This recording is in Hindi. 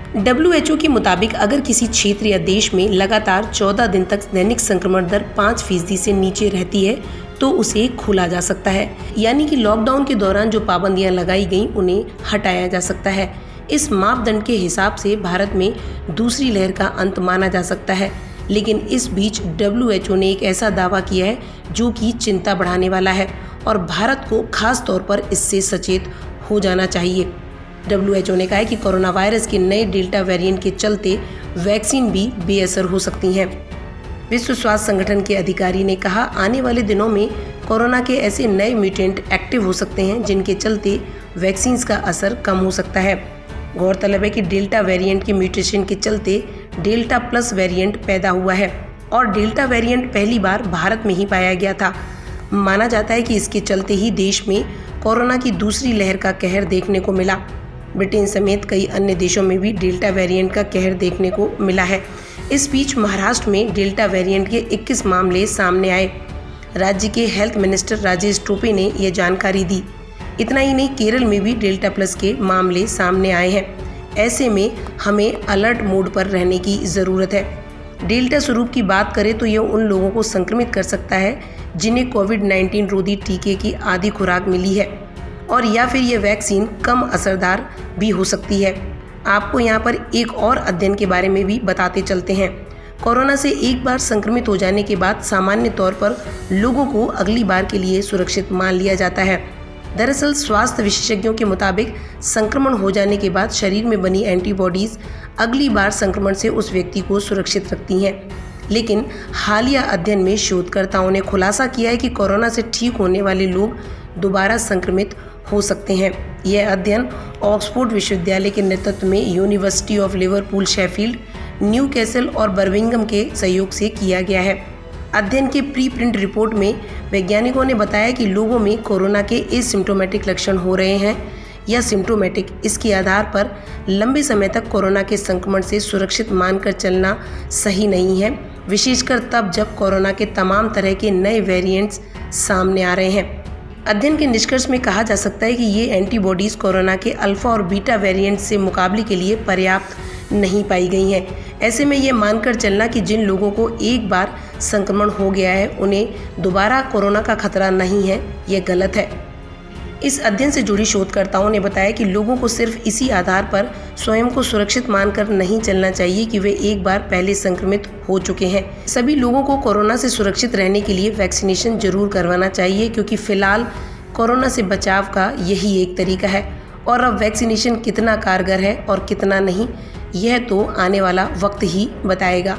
WHO के मुताबिक अगर किसी क्षेत्र या देश में लगातार 14 दिन तक दैनिक संक्रमण दर 5% से नीचे रहती है तो उसे खोला जा सकता है, यानी कि लॉकडाउन के दौरान जो पाबंदियां लगाई गईं उन्हें हटाया जा सकता है। इस मापदंड के हिसाब से भारत में दूसरी लहर का अंत माना जा सकता है, लेकिन इस बीच WHO ने एक ऐसा दावा किया है जो कि चिंता बढ़ाने वाला है और भारत को खास तौर पर इससे सचेत हो जाना चाहिए। WHO ने कहा है कि कोरोना वायरस के नए डेल्टा वेरिएंट के चलते वैक्सीन भी बेअसर हो सकती हैं। विश्व स्वास्थ्य संगठन के अधिकारी ने कहा, आने वाले दिनों में कोरोना के ऐसे नए म्यूटेंट एक्टिव हो सकते हैं जिनके चलते वैक्सीन का असर कम हो सकता है। गौरतलब है कि डेल्टा वेरिएंट के म्यूटेशन के चलते डेल्टा प्लस वेरिएंट पैदा हुआ है और डेल्टा वेरिएंट पहली बार भारत में ही पाया गया था। माना जाता है कि इसके चलते ही देश में कोरोना की दूसरी लहर का कहर देखने को मिला। ब्रिटेन समेत कई अन्य देशों में भी डेल्टा वेरिएंट का कहर देखने को मिला है। इस बीच महाराष्ट्र में डेल्टा वेरिएंट के 21 मामले सामने आए। राज्य के हेल्थ मिनिस्टर राजेश टोपे ने यह जानकारी दी। इतना ही नहीं, केरल में भी डेल्टा प्लस के मामले सामने आए हैं। ऐसे में हमें अलर्ट मोड पर रहने की ज़रूरत है। डेल्टा स्वरूप की बात करें तो यह उन लोगों को संक्रमित कर सकता है जिन्हें कोविड-19 रोधी टीके की आधी खुराक मिली है और या फिर यह वैक्सीन कम असरदार भी हो सकती है। आपको यहाँ पर एक और अध्ययन के बारे में भी बताते चलते हैं। कोरोना से एक बार संक्रमित हो जाने के बाद सामान्य तौर पर लोगों को अगली बार के लिए सुरक्षित मान लिया जाता है। दरअसल स्वास्थ्य विशेषज्ञों के मुताबिक संक्रमण हो जाने के बाद शरीर में बनी एंटीबॉडीज अगली बार संक्रमण से उस व्यक्ति को सुरक्षित रखती हैं। लेकिन हालिया अध्ययन में शोधकर्ताओं ने खुलासा किया है कि कोरोना से ठीक होने वाले लोग दोबारा संक्रमित हो सकते हैं। यह अध्ययन ऑक्सफोर्ड विश्वविद्यालय के नेतृत्व में university of Liverpool, Sheffield, Newcastle और बर्मिंघम के सहयोग से किया गया है। अध्ययन के प्री प्रिंट रिपोर्ट में वैज्ञानिकों ने बताया कि लोगों में कोरोना के एसिम्प्टोमेटिक लक्षण हो रहे हैं या सिम्प्टोमेटिक, इसके आधार पर लंबे समय तक कोरोना के संक्रमण से सुरक्षित मानकर चलना सही नहीं है, विशेषकर तब जब कोरोना के तमाम तरह के नए वेरिएंट्स सामने आ रहे हैं। अध्ययन के निष्कर्ष में कहा जा सकता है कि ये एंटीबॉडीज़ कोरोना के अल्फा और बीटा वेरिएंट से मुकाबले के लिए पर्याप्त नहीं पाई गई हैं। ऐसे में ये मानकर चलना कि जिन लोगों को एक बार संक्रमण हो गया है उन्हें दोबारा कोरोना का खतरा नहीं है, ये गलत है। इस अध्ययन से जुड़ी शोधकर्ताओं ने बताया कि लोगों को सिर्फ इसी आधार पर स्वयं को सुरक्षित मानकर नहीं चलना चाहिए कि वे एक बार पहले संक्रमित हो चुके हैं। सभी लोगों को कोरोना से सुरक्षित रहने के लिए वैक्सीनेशन जरूर करवाना चाहिए, क्योंकि फिलहाल कोरोना से बचाव का यही एक तरीका है और अब वैक्सीनेशन कितना कारगर है और कितना नहीं, यह तो आने वाला वक्त ही बताएगा।